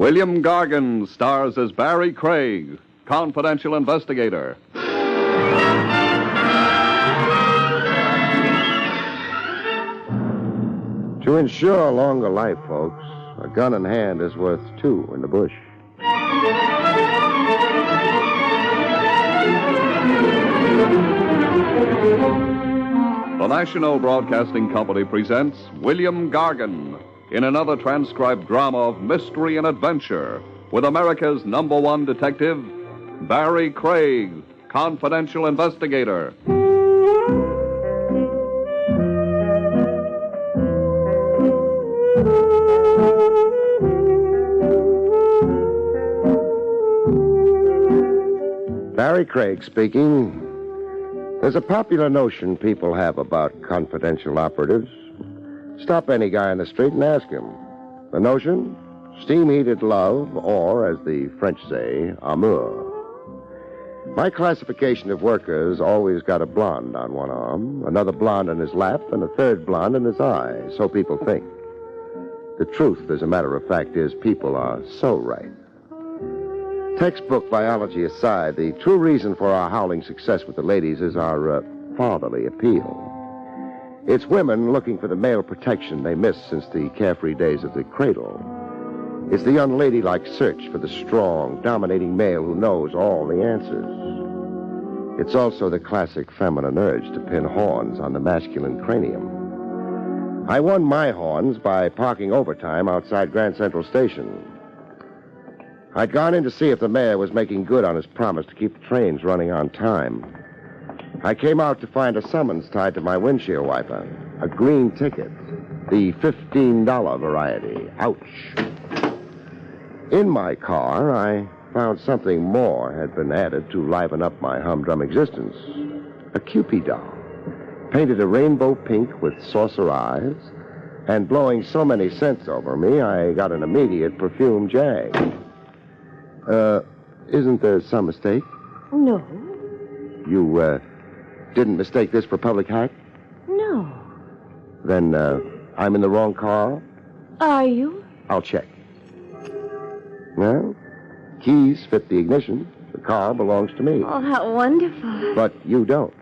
William Gargan stars as Barrie Craig, confidential investigator. To ensure a longer life, folks, a gun in hand is worth two in the bush. The National Broadcasting Company presents William Gargan in another transcribed drama of mystery and adventure with America's #1 detective, Barrie Craig, confidential investigator. Barrie Craig speaking. There's a popular notion people have about confidential operatives. Stop any guy on the street and ask him. The notion? Steam-heated love, or, as the French say, amour. My classification of workers always got a blonde on one arm, another blonde in his lap, and a third blonde in his eye, so people think. The truth, as a matter of fact, is people are so right. Textbook biology aside, the true reason for our howling success with the ladies is our fatherly appeal. It's women looking for the male protection they missed since the carefree days of the cradle. It's the unladylike search for the strong, dominating male who knows all the answers. It's also the classic feminine urge to pin horns on the masculine cranium. I won my horns by parking overtime outside Grand Central Station. I'd gone in to see if the mayor was making good on his promise to keep the trains running on time. I came out to find a summons tied to my windshield wiper. A green ticket. The $15 variety. Ouch. In my car, I found something more had been added to liven up my humdrum existence. A Cupid doll. Painted a rainbow pink with saucer eyes, and blowing so many scents over me, I got an immediate perfume jag. Isn't there some mistake? No. You, didn't mistake this for public hack? No. Then, I'm in the wrong car? Are you? I'll check. Well, keys fit the ignition. The car belongs to me. Oh, how wonderful. But you don't.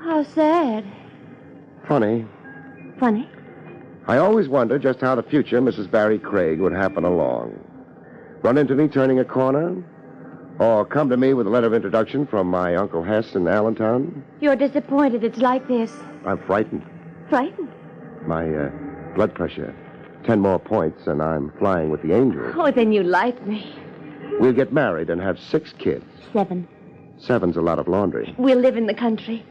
How sad. Funny. Funny? I always wonder just how the future Mrs. Barrie Craig would happen along. Run into me turning a corner? Or come to me with a letter of introduction from my Uncle Hess in Allentown? You're disappointed it's like this. I'm frightened. Frightened? My blood pressure. 10 more points and I'm flying with the angels. Oh, then you like me. We'll get married and have 6 kids. 7. 7's a lot of laundry. We'll live in the country.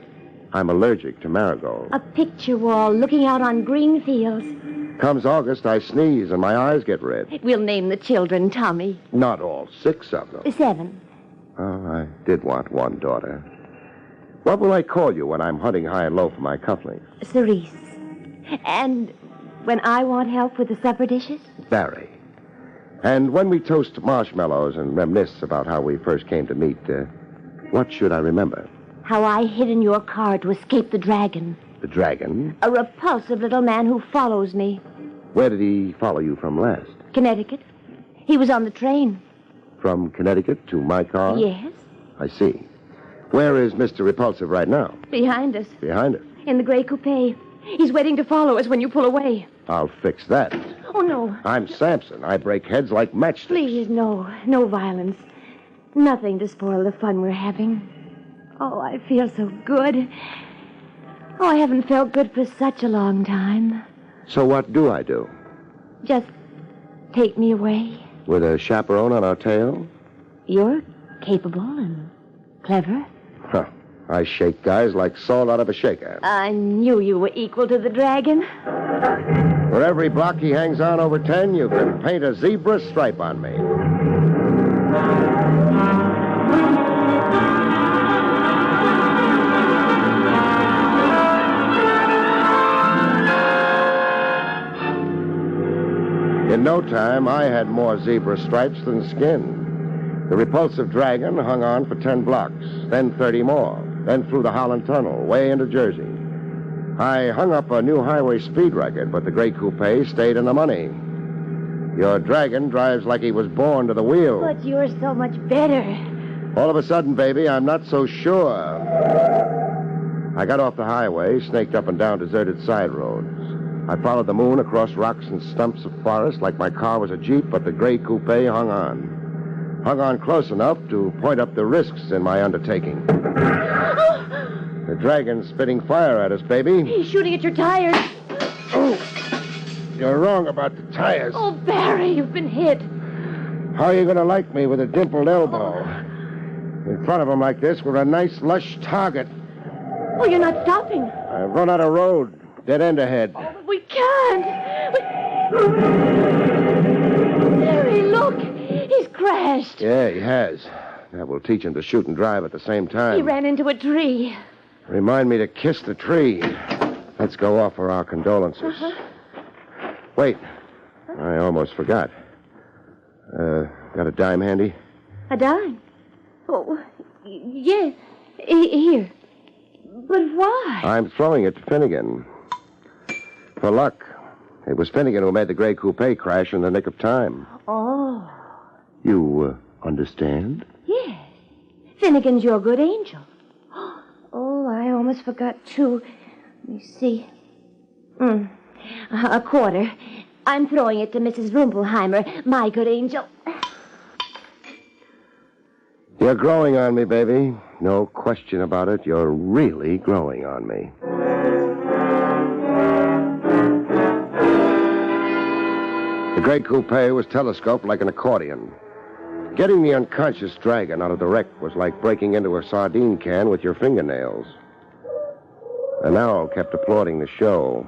I'm allergic to marigolds. A picture wall looking out on green fields. Comes August, I sneeze and my eyes get red. We'll name the children Tommy. Not all 6 of them. 7. Oh, I did want one daughter. What will I call you when I'm hunting high and low for my cufflinks? Cerise. And when I want help with the supper dishes? Barrie. And when we toast marshmallows and reminisce about how we first came to meet, what should I remember? How I hid in your car to escape the dragon. The dragon? A repulsive little man who follows me. Where did he follow you from last? Connecticut. He was on the train. From Connecticut to my car? Yes. I see. Where is Mr. Repulsive right now? Behind us. Behind us? In the gray coupe. He's waiting to follow us when you pull away. I'll fix that. Oh, no. I'm Samson. I break heads like matchsticks. Please, no. No violence. Nothing to spoil the fun we're having. Oh, I feel so good. Oh, I haven't felt good for such a long time. So what do I do? Just take me away. With a chaperone on our tail? You're capable and clever. Huh. I shake guys like salt out of a shaker. I knew you were equal to the dragon. For every block he hangs on over 10, you can paint a zebra stripe on me. In no time, I had more zebra stripes than skin. The repulsive dragon hung on for 10 blocks, then 30 more, then through the Holland Tunnel, way into Jersey. I hung up a new highway speed record, but the gray coupe stayed in the money. Your dragon drives like he was born to the wheel. But you're so much better. All of a sudden, baby, I'm not so sure. I got off the highway, snaked up and down deserted side roads. I followed the moon across rocks and stumps of forest like my car was a Jeep, but the gray coupe hung on. Hung on close enough to point up the risks in my undertaking. The dragon's spitting fire at us, baby. He's shooting at your tires. Oh, you're wrong about the tires. Oh, Barrie, you've been hit. How are you going to like me with a dimpled elbow? In front of him like this, we're a nice, lush target. Oh, you're not stopping. I've run out of road. Dead end ahead. Oh, but we can't. Barrie, look. He's crashed. Yeah, he has. That will teach him to shoot and drive at the same time. He ran into a tree. Remind me to kiss the tree. Let's go offer our condolences. Wait. I almost forgot. Got a dime handy? A dime? Oh, yes. Here. But why? I'm throwing it to Finnegan. For luck. It was Finnegan who made the gray coupe crash in the nick of time. Oh. You understand? Yes. Finnegan's your good angel. Oh, I almost forgot, too. Let me see. A quarter. I'm throwing it to Mrs. Rumpelheimer, my good angel. You're growing on me, baby. No question about it. You're really growing on me. The gray coupe was telescoped like an accordion. Getting the unconscious dragon out of the wreck was like breaking into a sardine can with your fingernails. An owl kept applauding the show.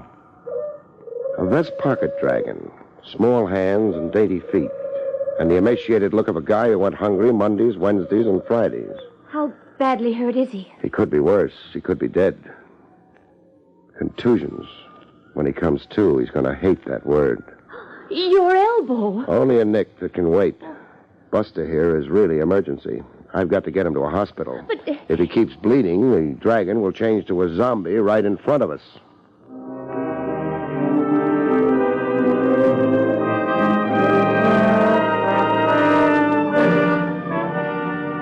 A vest pocket dragon, small hands and dainty feet, and the emaciated look of a guy who went hungry Mondays, Wednesdays, and Fridays. How badly hurt is he? He could be worse. He could be dead. Contusions. When he comes to, he's going to hate that word. Your elbow. Only a nick that can wait. Buster here is really emergency. I've got to get him to a hospital. But... If he keeps bleeding, the dragon will change to a zombie right in front of us.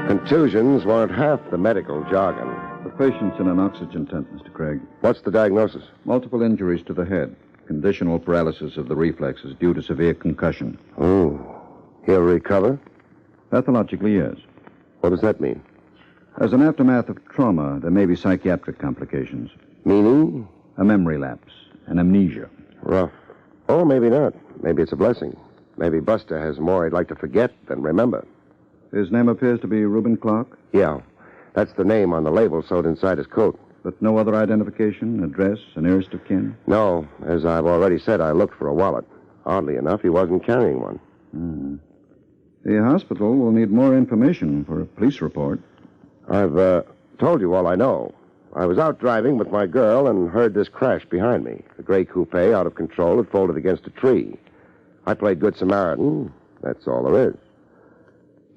Contusions weren't half the medical jargon. The patient's in an oxygen tent, Mr. Craig. What's the diagnosis? Multiple injuries to the head. Conditional paralysis of the reflexes due to severe concussion. Oh. He'll recover? Pathologically, yes. What does that mean? As an aftermath of trauma, there may be psychiatric complications. Meaning? A memory lapse, an amnesia. Rough. Or maybe not. Maybe it's a blessing. Maybe Buster has more he'd like to forget than remember. His name appears to be Reuben Clark? Yeah. That's the name on the label sewed inside his coat. But no other identification, address, a nearest of kin? No. As I've already said, I looked for a wallet. Oddly enough, he wasn't carrying one. The hospital will need more information for a police report. I've told you all I know. I was out driving with my girl and heard this crash behind me. The gray coupe, out of control, had folded against a tree. I played Good Samaritan. That's all there is.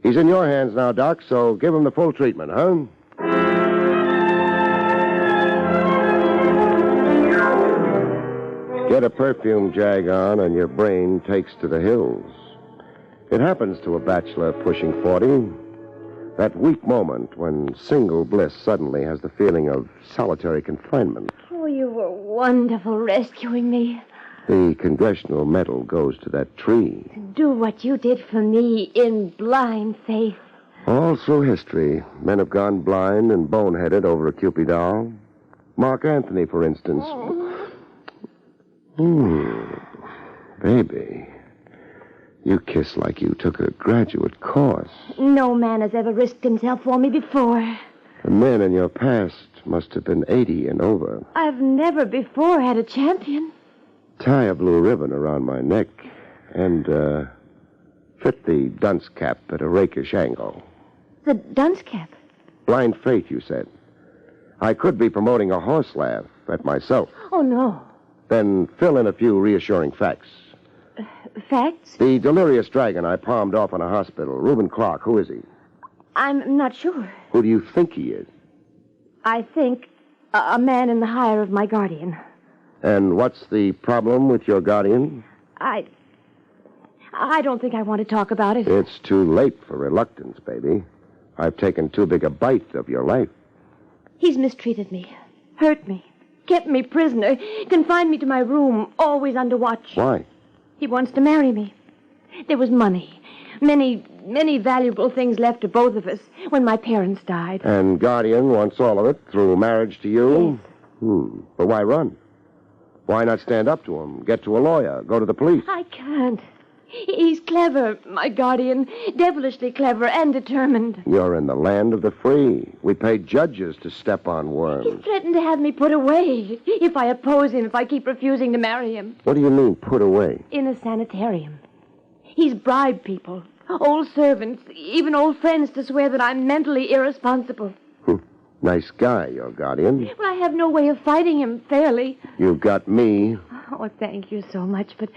He's in your hands now, Doc, so give him the full treatment, huh? Get a perfume jag on and your brain takes to the hills. It happens to a bachelor pushing 40. That weak moment when single bliss suddenly has the feeling of solitary confinement. Oh, you were wonderful rescuing me. The congressional medal goes to that tree. Do what you did for me in blind faith. All through history, men have gone blind and boneheaded over a Cupid doll. Mark Antony, for instance. Baby, you kiss like you took a graduate course. No man has ever risked himself for me before. The men in your past must have been 80 and over. I've never before had a champion. Tie a blue ribbon around my neck and fit the dunce cap at a rakish angle. The dunce cap? Blind faith, you said. I could be promoting a horse laugh at myself. Oh, no. Then fill in a few reassuring facts. Facts? The delirious dragon I palmed off in a hospital, Reuben Clark, who is he? I'm not sure. Who do you think he is? I think a man in the hire of my guardian. And what's the problem with your guardian? I I don't think I want to talk about it. It's too late for reluctance, baby. I've taken too big a bite of your life. He's mistreated me, hurt me, kept me prisoner, confined me to my room, always under watch. Why? He wants to marry me. There was money, many valuable things left to both of us when my parents died. And Guardian wants all of it through marriage to you? Yes. But why run? Why not stand up to him, get to a lawyer, go to the police? I can't. He's clever, my guardian, devilishly clever and determined. You're in the land of the free. We pay judges to step on worms. He threatened to have me put away if I oppose him, if I keep refusing to marry him. What do you mean, put away? In a sanitarium. He's bribed people, old servants, even old friends to swear that I'm mentally irresponsible. Nice guy, your guardian. Well, I have no way of fighting him fairly. You've got me. Oh, thank you so much, but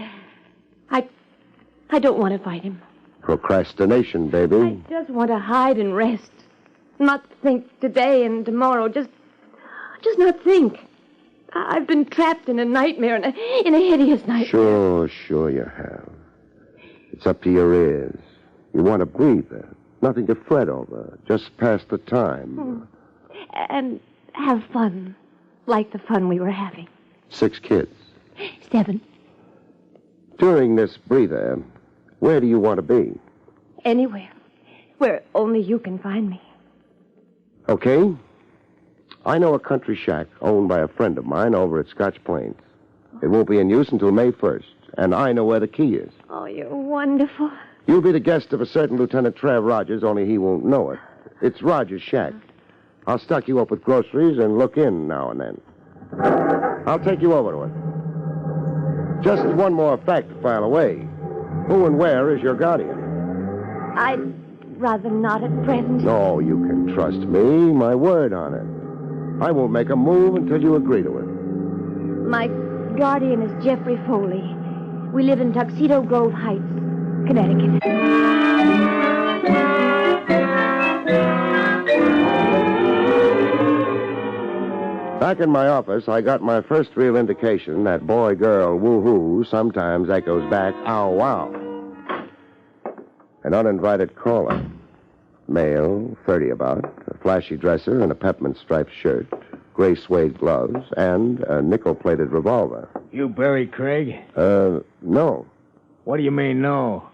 I don't want to fight him. Procrastination, baby. I just want to hide and rest. Not think today and tomorrow. Just not think. I've been trapped in a nightmare, in a hideous nightmare. Sure you have. It's up to your ears. You want a breather. Nothing to fret over. Just pass the time. And have fun. Like the fun we were having. 6 kids. 7. During this breather, where do you want to be? Anywhere. Where only you can find me. Okay. I know a country shack owned by a friend of mine over at Scotch Plains. It won't be in use until May 1st, and I know where the key is. Oh, you're wonderful. You'll be the guest of a certain Lieutenant Trav Rogers, only he won't know it. It's Rogers' shack. I'll stock you up with groceries and look in now and then. I'll take you over to it. Just one more fact to file away. Who and where is your guardian? I'd rather not at present. No, you can trust me. My word on it. I won't make a move until you agree to it. My guardian is Jeffrey Foley. We live in Tuxedo Grove Heights, Connecticut. Back in my office, I got my first real indication that boy-girl woo-hoo sometimes echoes back ow-wow. An uninvited caller. Male, 30 about, a flashy dresser and a peppermint striped shirt, gray suede gloves, and a nickel-plated revolver. You Barrie Craig? No. What do you mean, no?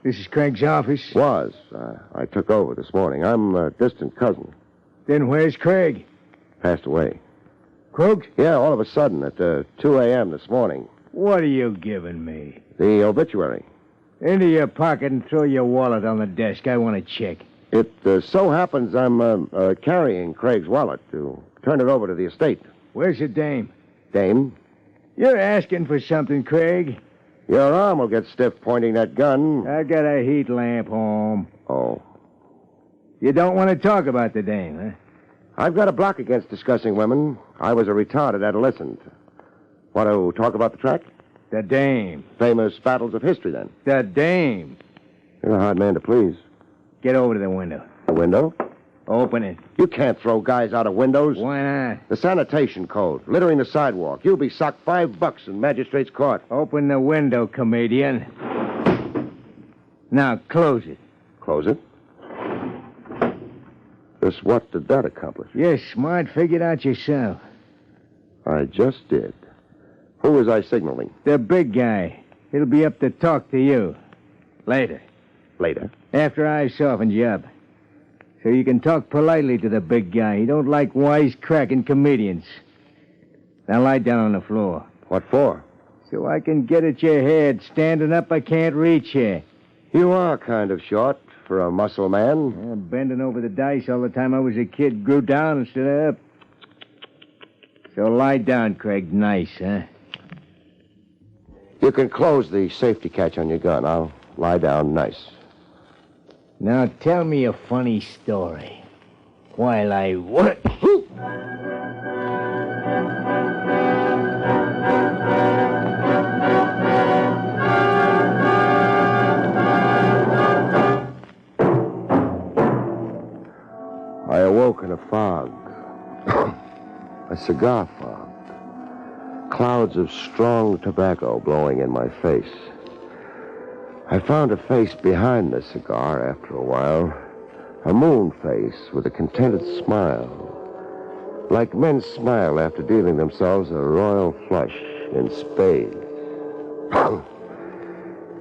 This is Craig's office? Was. I took over this morning. I'm a distant cousin. Then where's Craig? Passed away. Croaked? Yeah, all of a sudden at 2 a.m. this morning. What are you giving me? The obituary. Into your pocket and throw your wallet on the desk. I want to check. It so happens I'm carrying Craig's wallet to turn it over to the estate. Where's the dame? Dame? You're asking for something, Craig. Your arm will get stiff pointing that gun. I got a heat lamp home. Oh. You don't want to talk about the dame, huh? I've got a block against discussing women. I was a retarded adolescent. Want to talk about the track? The dame. Famous battles of history, then. The dame. You're a hard man to please. Get over to the window. The window? Open it. You can't throw guys out of windows. Why not? The sanitation code. Littering the sidewalk. You'll be socked $5 in magistrate's court. Open the window, comedian. Now, close it. Close it? Just what did that accomplish? You're smart. Figure it out yourself. I just did. Who was I signaling? The big guy. He'll be up to talk to you. Later. Later? After I've softened you up. So you can talk politely to the big guy. He don't like wisecracking comedians. Now lie down on the floor. What for? So I can get at your head. Standing up, I can't reach you. You are kind of short for a muscle man. Bending over the dice all the time I was a kid grew down instead of up. So lie down, Craig. Nice, huh? You can close the safety catch on your gun. I'll lie down nice. Now tell me a funny story. While I work. I awoke in a fog. A cigar fog. Clouds of strong tobacco blowing in my face. I found a face behind the cigar after a while. A moon face with a contented smile. Like men smile after dealing themselves a royal flush in spades.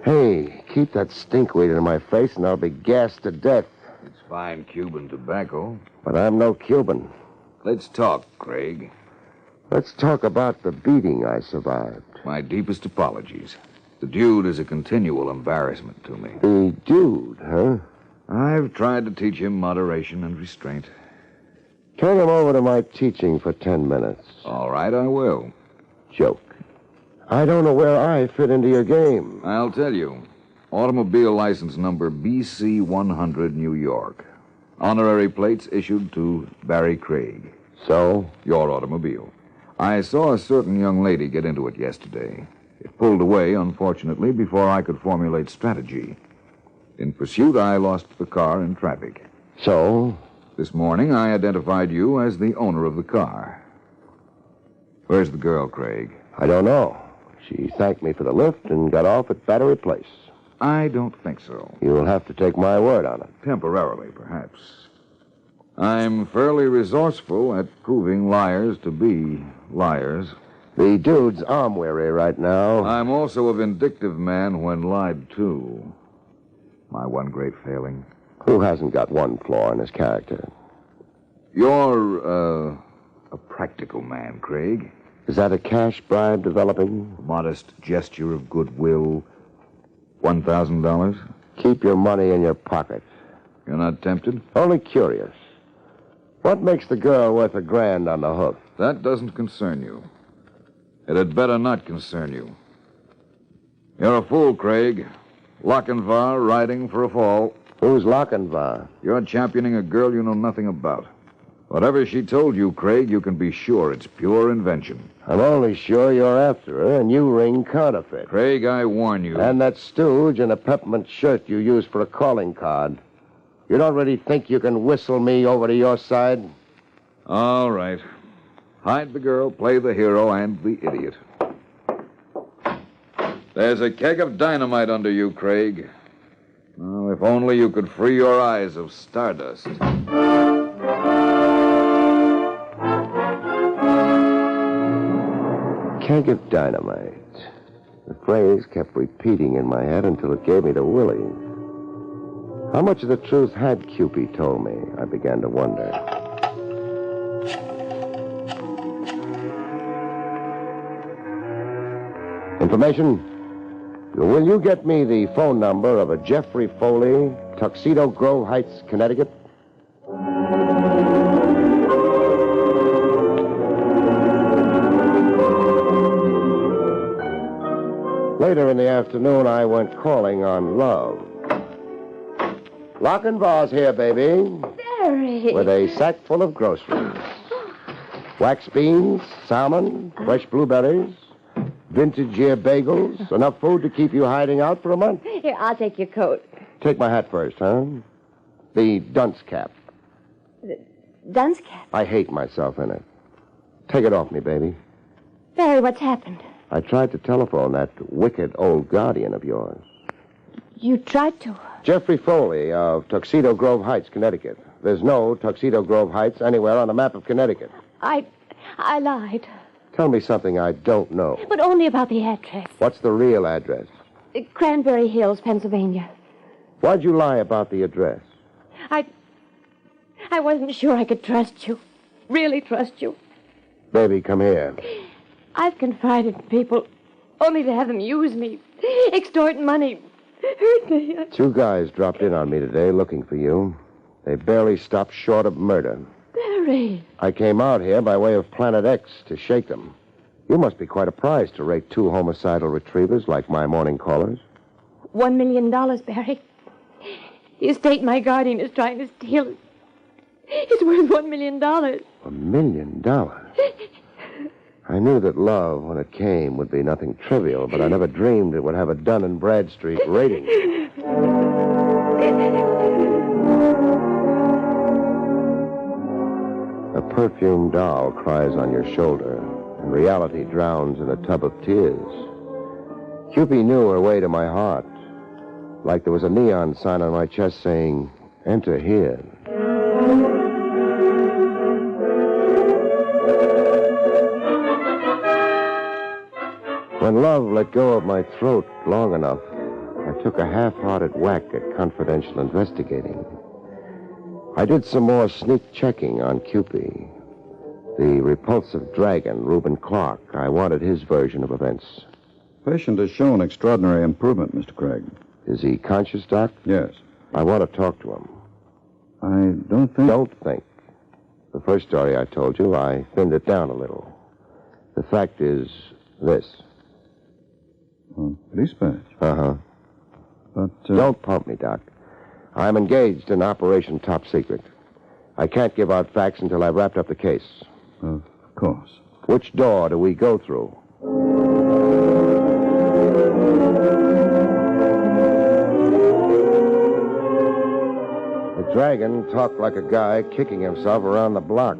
Hey, keep that stinkweed in my face and I'll be gassed to death. It's fine Cuban tobacco. But I'm no Cuban. Let's talk, Craig. Let's talk about the beating I survived. My deepest apologies. The dude is a continual embarrassment to me. The dude, huh? I've tried to teach him moderation and restraint. Turn him over to my teaching for 10 minutes. All right, I will. Joke. I don't know where I fit into your game. I'll tell you. Automobile license number BC 100, New York. Honorary plates issued to Barrie Craig. So? Your automobile. I saw a certain young lady get into it yesterday. It pulled away, unfortunately, before I could formulate strategy. In pursuit, I lost the car in traffic. So? This morning, I identified you as the owner of the car. Where's the girl, Craig? I don't know. She thanked me for the lift and got off at Battery Place. I don't think so. You'll have to take my word on it. Temporarily, perhaps. I'm fairly resourceful at proving liars to be liars. The dude's arm-weary right now. I'm also a vindictive man when lied to. My one great failing. Who hasn't got one flaw in his character? You're, a practical man, Craig. Is that a cash bribe developing? A modest gesture of goodwill. $1,000? Keep your money in your pocket. You're not tempted? Only curious. What makes the girl worth $1,000 on the hook? That doesn't concern you. It had better not concern you. You're a fool, Craig. Lochinvar riding for a fall. Who's Lochinvar? You're championing a girl you know nothing about. Whatever she told you, Craig, you can be sure it's pure invention. I'm only sure you're after her, and you ring counterfeit. Craig, I warn you. And that stooge in a peppermint shirt you use for a calling card. You don't really think you can whistle me over to your side? All right. Hide the girl, play the hero, and the idiot. There's a keg of dynamite under you, Craig. Oh, if only you could free your eyes of stardust. Keg of dynamite. The phrase kept repeating in my head until it gave me the willies. How much of the truth had Cupid told me? I began to wonder. Information? Will you get me the phone number of a Jeffrey Foley, Tuxedo Grove Heights, Connecticut? Later in the afternoon, I went calling on Love. Lochinvar's here, baby. Barrie. With a sack full of groceries. Wax beans, salmon, fresh blueberries, vintage year bagels, enough food to keep you hiding out for a month. Here, I'll take your coat. Take my hat first, huh? The dunce cap. Dunce cap? I hate myself in it. Take it off me, baby. Barrie, what's happened? I tried to telephone that wicked old guardian of yours. You tried to? Jeffrey Foley of Tuxedo Grove Heights, Connecticut. There's no Tuxedo Grove Heights anywhere on the map of Connecticut. I lied. Tell me something I don't know. But only about the address. What's the real address? Cranberry Hills, Pennsylvania. Why'd you lie about the address? I wasn't sure I could trust you. Really trust you. Baby, come here. I've confided in people only to have them use me, extort money, hurt me. 2 guys dropped in on me today looking for you. They barely stopped short of murder. Barrie. I came out here by way of Planet X to shake them. You must be quite a prize to rake 2 homicidal retrievers like my morning callers. $1 million, Barrie. The estate my guardian is trying to steal. It's worth $1 million. $1 million? I knew that love, when it came, would be nothing trivial, but I never dreamed it would have a Dun & Bradstreet rating. A perfumed doll cries on your shoulder, and reality drowns in a tub of tears. Cupid knew her way to my heart. Like there was a neon sign on my chest saying, "Enter here." When love let go of my throat long enough, I took a half-hearted whack at confidential investigating. I did some more sneak checking on Cupid. The repulsive dragon, Reuben Clark. I wanted his version of events. Patient has shown extraordinary improvement, Mr. Craig. Is he conscious, Doc? Yes. I want to talk to him. I don't think... Don't think. The first story I told you, I thinned it down a little. The fact is this. Police badge. Uh-huh. But... Don't pump me, Doc. I'm engaged in Operation Top Secret. I can't give out facts until I've wrapped up the case. Of course. Which door do we go through? The dragon talked like a guy kicking himself around the block.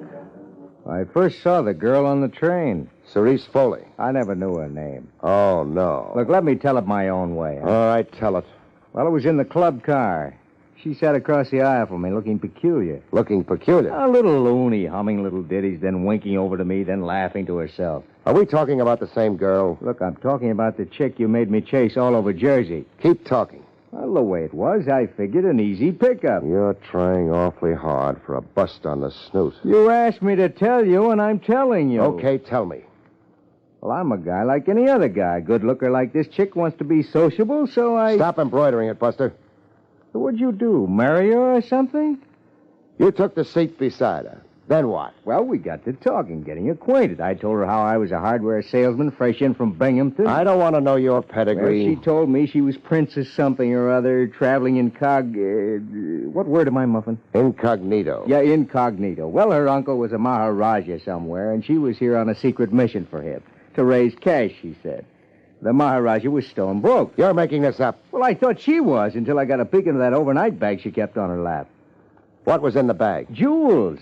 I first saw the girl on the train. Cerise Foley. I never knew her name. Oh, no. Look, let me tell it my own way. All right, tell it. Well, it was in the club car. She sat across the aisle from me, looking peculiar. Looking peculiar. A little loony, humming little ditties, then winking over to me, then laughing to herself. Are we talking about the same girl? Look, I'm talking about the chick you made me chase all over Jersey. Keep talking. Well, the way it was, I figured an easy pickup. You're trying awfully hard for a bust on the snoot. You asked me to tell you, and I'm telling you. Okay, tell me. Well, I'm a guy like any other guy. Good looker like this chick wants to be sociable, so I... Stop embroidering it, Buster. What'd you do, marry her or something? You took the seat beside her. Then what? Well, we got to talking, getting acquainted. I told her how I was a hardware salesman fresh in from Binghamton. I don't want to know your pedigree. Well, she told me she was Princess something or other, traveling what word am I muffin? Incognito. Yeah, incognito. Well, her uncle was a Maharaja somewhere, and she was here on a secret mission for him. To raise cash, she said. The Maharaja was stone broke. You're making this up. Well, I thought she was until I got a peek into that overnight bag she kept on her lap. What was in the bag? Jewels.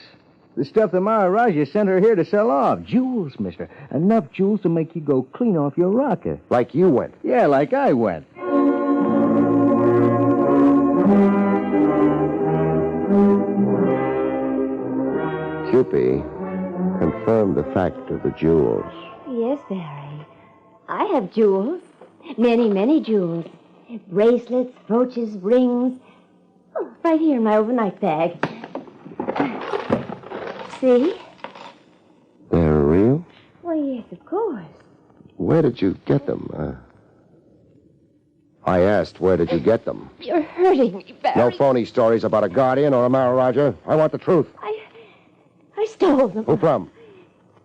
The stuff the Maharaja sent her here to sell off. Jewels, mister. Enough jewels to make you go clean off your rocker. Like you went. Yeah, like I went. Cupid confirmed the fact of the jewels. Yes, Barry. I have jewels. Many, many jewels. Bracelets, brooches, rings. Oh, right here in my overnight bag. See? They're real? Why, yes, of course. Where did you get them? I asked, where did you get them? You're hurting me, Barry. No phony stories about a guardian or a Maharaja. I want the truth. I stole them. Who from?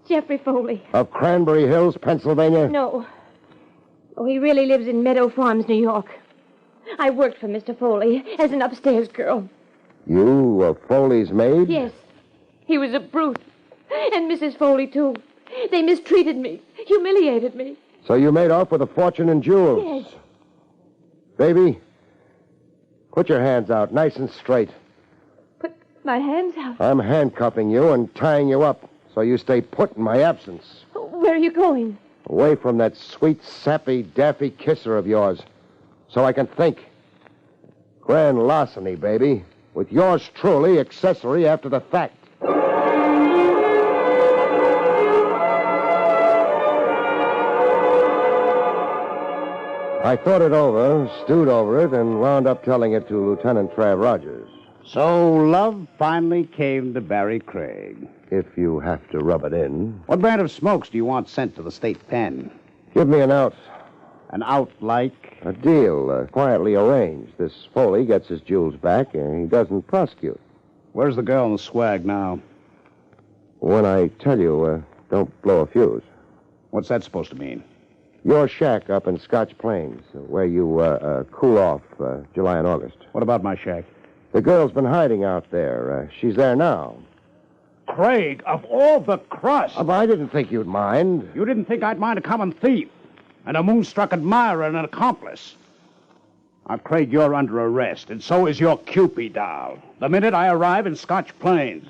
Jeffrey Foley. Of Cranberry Hills, Pennsylvania? No. Oh, he really lives in Meadow Farms, New York. I worked for Mr. Foley as an upstairs girl. You were Foley's maid? Yes. He was a brute. And Mrs. Foley, too. They mistreated me, humiliated me. So you made off with a fortune in jewels? Yes. Baby, put your hands out nice and straight. Put my hands out. I'm handcuffing you and tying you up so you stay put in my absence. Where are you going? Away from that sweet, sappy, daffy kisser of yours so I can think. Grand larceny, baby, with yours truly accessory after the fact. I thought it over, stewed over it, and wound up telling it to Lieutenant Trav Rogers. So love finally came to Barrie Craig. If you have to rub it in. What brand of smokes do you want sent to the state pen? Give me an out. An out like? A deal, quietly arranged. This Foley gets his jewels back, and he doesn't prosecute. Where's the girl in the swag now? When I tell you, don't blow a fuse. What's that supposed to mean? Your shack up in Scotch Plains, where you cool off July and August. What about my shack? The girl's been hiding out there. She's there now. Craig, of all the crust! I didn't think you'd mind. You didn't think I'd mind a common thief and a moonstruck admirer and an accomplice. Now, Craig, you're under arrest, and so is your Cupid doll. The minute I arrive in Scotch Plains.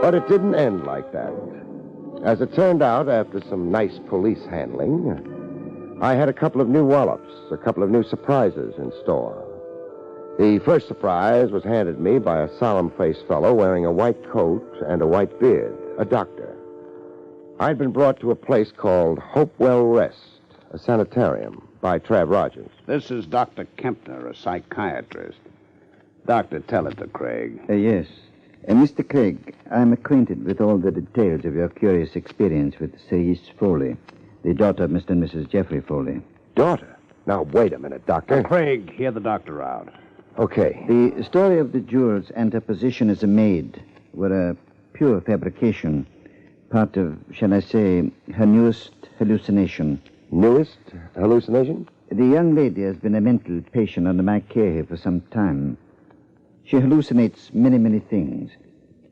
But it didn't end like that. As it turned out, after some nice police handling, I had a couple of new wallops, a couple of new surprises in store. The first surprise was handed me by a solemn-faced fellow wearing a white coat and a white beard, a doctor. I'd been brought to a place called Hopewell Rest, a sanitarium, by Trav Rogers. This is Dr. Kempner, a psychiatrist. Doctor, tell it to Craig. Yes. Mr. Craig, I'm acquainted with all the details of your curious experience with Cerise Foley, the daughter of Mr. and Mrs. Jeffrey Foley. Daughter? Now, wait a minute, Doctor. Craig, hear the doctor out. Okay. The story of the jewels and her position as a maid were a pure fabrication, part of, shall I say, her newest hallucination. Newest hallucination? The young lady has been a mental patient under my care here for some time. She hallucinates many, many things.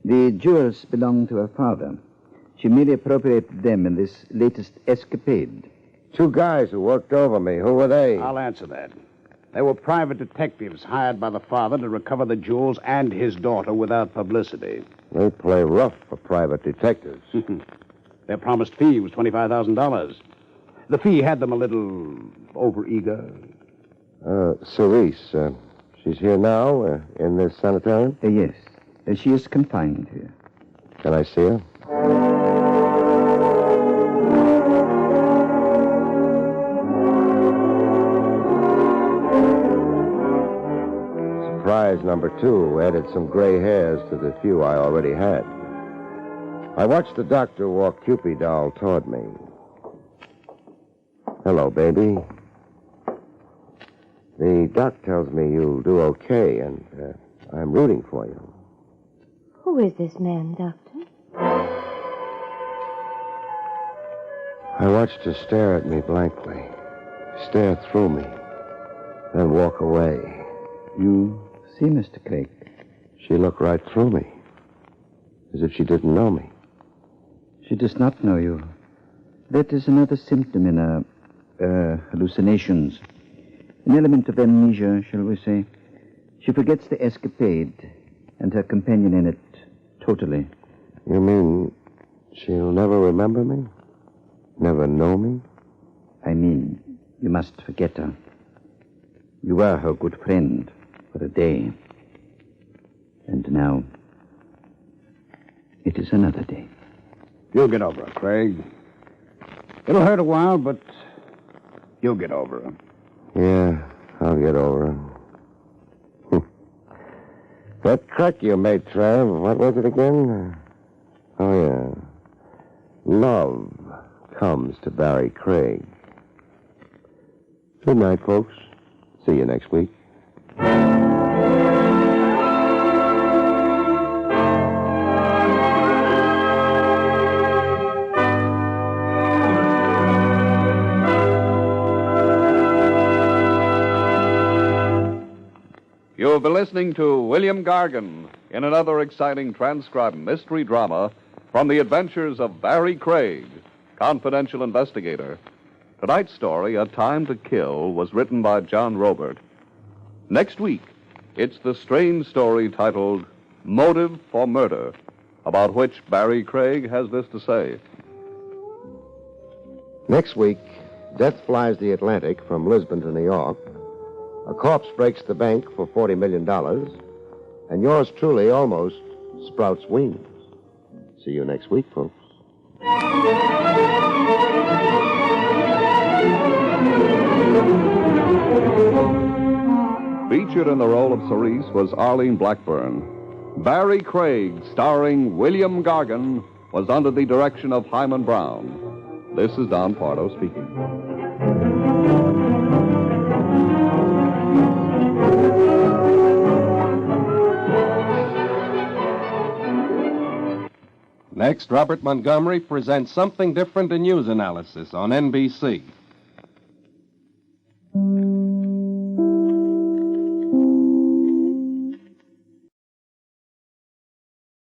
The jewels belong to her father. She merely appropriated them in this latest escapade. 2 guys who worked over me. Who were they? I'll answer that. They were private detectives hired by the father to recover the jewels and his daughter without publicity. They play rough for private detectives. Their promised fee was $25,000. The fee had them a little overeager. Cerise, she's here now, in this sanitarium? Yes. She is confined here. Can I see her? Surprise number 2 added some gray hairs to the few I already had. I watched the doctor walk Cupid doll toward me. Hello, baby. The doc tells me you'll do okay, and I'm rooting for you. Who is this man, Doctor? I watched her stare at me blankly, stare through me, then walk away. You see, Mr. Craig? She looked right through me, as if she didn't know me. She does not know you. That is another symptom in her hallucinations. An element of amnesia, shall we say. She forgets the escapade and her companion in it totally. You mean she'll never remember me? Never know me? I mean, you must forget her. You were her good friend for a day. And now, it is another day. You'll get over her, Craig. It'll hurt a while, but you'll get over her. Yeah, I'll get over her. That crack you made, Trav, what was it again? Oh, yeah. Love comes to Barrie Craig. Good night, folks. See you next week. You've been listening to William Gargan in another exciting transcribed mystery drama from the adventures of Barrie Craig, confidential investigator. Tonight's story, A Time to Kill, was written by John Robert. Next week, it's the strange story titled Motive for Murder, about which Barrie Craig has this to say. Next week, death flies the Atlantic from Lisbon to New York. A corpse breaks the bank for $40 million, and yours truly almost sprouts wings. See you next week, folks. Featured in the role of Cerise was Arlene Blackburn. Barrie Craig, starring William Gargan, was under the direction of Hyman Brown. This is Don Pardo speaking. Next, Robert Montgomery presents Something Different in News Analysis on NBC.